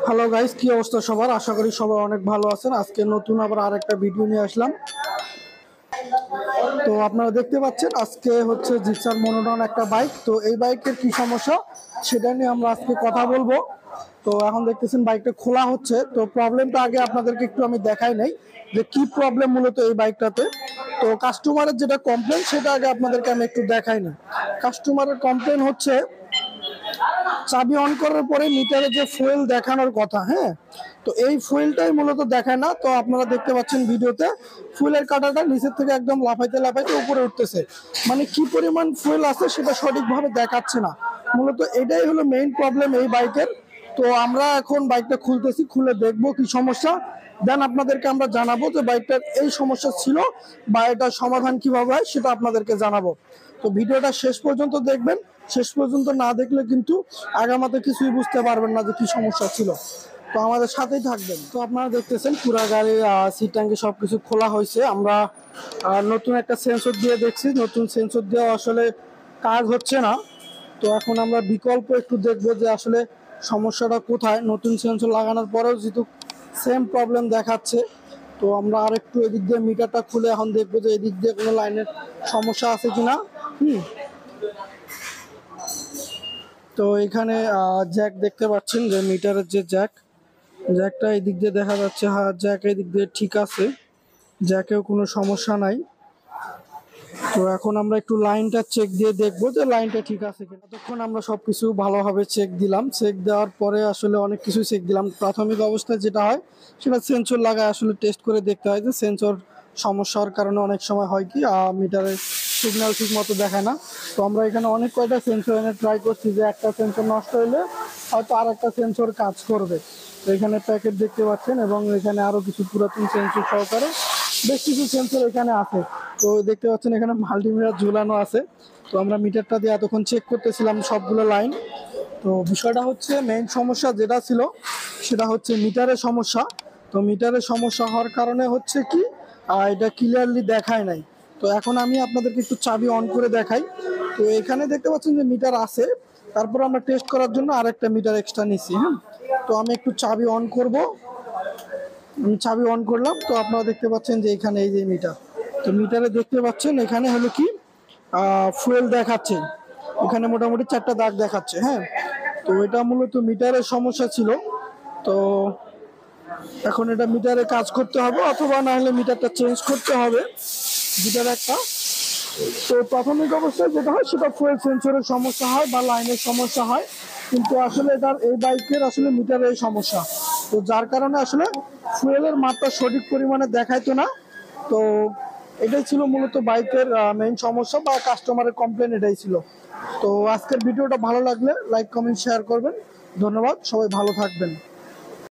Hello guys, কি অবস্থা সবার? আশা করি সবাই অনেক ভালো আছেন। আজকে নতুন আবার আরেকটা ভিডিও নিয়ে আসলাম। তো আপনারা দেখতে পাচ্ছেন আজকে হচ্ছে জিক্সার মনোটন একটা বাইক। তো এই বাইকের কি সমস্যা সেটা নিয়ে আমরা আজকে কথা বলবো। তো এখন দেখতেছেন বাইকটা খোলা হচ্ছে। তো প্রবলেমটা আগে আপনাদেরকে একটু আমি দেখাই নাই যে কি প্রবলেম মূলত এই বাইকটাতে। তো কাস্টমারের যেটা কমপ্লেন সেটা আগে আপনাদেরকে আমি একটু দেখাই না। কাস্টমারের কমপ্লেন হচ্ছে চাবি অন করার পরে মিটারে যে ফুয়েল দেখানোর কথা, হ্যাঁ, তো এই ফুয়েলটাই মূলত দেখায় না। তো আপনারা দেখতে পাচ্ছেন ভিডিওতে ফুয়েলের কাঁটাটা নিচের থেকে একদম লাফাইতে লাফাইতে উপরে উঠতেছে, মানে কি পরিমাণ ফুয়েল আছে সেটা সঠিকভাবে দেখাচ্ছে না। মূলত এটাই হলো মেইন প্রবলেম এই বাইকের। তো আমরা এখন বাইকটা খুলতেছি, খুলে দেখবো কি সমস্যা, দেন আপনাদেরকে আমরা জানাবো যে বাইকটার এই সমস্যা ছিল বা এটার সমাধান কিভাবে হয় সেটা আপনাদেরকে জানাবো। তো ভিডিওটা শেষ পর্যন্ত দেখবেন। শেষ পর্যন্ত না দেখলে কিন্তু আগামাতে কিছুই বুঝতে পারবেন না যে কি সমস্যা ছিল। তো আমাদের সাথেই থাকবেন। তো আপনারা দেখতেছেন পুরা গাড়ির সিট ট্যাঙ্কি সবকিছু খোলা হয়েছে। আমরা নতুন একটা সেন্সর দিয়ে দেখছি, নতুন সেন্সর দেওয়া আসলে কাজ হচ্ছে না। তো এখন আমরা বিকল্প একটু দেখবো যে আসলে সমস্যাটা কোথায়। নতুন সেন্সর লাগানোর পরেও যেহেতু সেম প্রবলেম দেখাচ্ছে, তো আমরা আর একটু এদিক দিয়ে মিটারটা খুলে এখন দেখবো যে এদিক দিয়ে কোনো লাইনের সমস্যা আছে কিনা। তো এখানে জ্যাক দেখতে পাচ্ছেন যে মিটারের যে জ্যাকটা এই দিক দিয়ে দেখা যাচ্ছে। হ্যাঁ, জ্যাক এই দিক দিয়ে ঠিক আছে, জ্যাকেও কোনো সমস্যা নাই। তো এখন আমরা একটু লাইনটা চেক দিয়ে দেখবো যে লাইনটা ঠিক আছে কিনা। ততক্ষণ আমরা সবকিছু ভালোভাবে চেক দিলাম। চেক দেওয়ার পরে আসলে অনেক কিছু চেক দিলাম। প্রাথমিক অবস্থায় যেটা হয় সেটা সেন্সর লাগায় আসলে টেস্ট করে দেখতে হয় যে সেন্সর সমস্যার কারণে অনেক সময় হয় কি মিটারের সিগন্যাল ঠিক মতো দেখায় না। তো আমরা এখানে অনেক কয়টা সেন্সর এনে ট্রাই করছি যে একটা সেন্সর নষ্ট হলে হয়তো আর একটা সেন্সর কাজ করবে। তো এখানে প্যাকেট দেখতে পাচ্ছেন এবং এখানে আরো কিছু পুরাতন সেন্সর সহকারে বেশ কিছু সেন্সর এখানে আছে। তো দেখতে পাচ্ছেন এখানে মাল্টিমিটার ঝুলানো আছে। তো আমরা মিটারটা দিয়ে এতক্ষণ চেক করতেছিলাম সবগুলো লাইন। তো বিষয়টা হচ্ছে মেইন সমস্যা যেটা ছিল সেটা হচ্ছে মিটারের সমস্যা। তো মিটারের সমস্যা হওয়ার কারণে হচ্ছে কি এটা ক্লিয়ারলি দেখায় নাই। তো এখন আমি আপনাদেরকে একটু চাবি অন করে দেখাই। তো এখানে দেখতে পাচ্ছেন যে মিটার আছে, তারপর আমরা টেস্ট করার জন্য আরেকটা মিটার এক্সট্রা নিছি। হ্যাঁ, তো আমি একটু চাবি অন করব। আমি চাবি অন করলাম। তো আপনারা দেখতে পাচ্ছেন যে এখানে এই যে মিটার, তো মিটারে দেখতে পাচ্ছেন এখানে হলো কি ফুয়েল দেখাচ্ছে। এখানে মোটামুটি 4টা দাগ দেখাচ্ছে। হ্যাঁ, তো এটা মূলত মিটারের সমস্যা ছিল। তো এখন এটা মিটারে কাজ করতে হবে অথবা না হলে মিটারটা চেঞ্জ করতে হবে, মিটার একটা। তো প্রাথমিক অবস্থায় যেটা হয় সেটা ফুয়েল সেন্সরের সমস্যা হয় বা লাইনের সমস্যা হয়, কিন্তু আসলে এটার এই বাইকের আসলে মিটারের সমস্যা। তো যার কারণে আসলে ফুয়েলের মাত্রা সঠিক পরিমাণে দেখাইতো না। তো এটাই ছিল মূলত বাইকের মেইন সমস্যা বা কাস্টমারের কমপ্লেন, এটাই ছিল। তো আজকের ভিডিওটা ভালো লাগলে লাইক কমেন্ট শেয়ার করবেন। ধন্যবাদ, সবাই ভালো থাকবেন।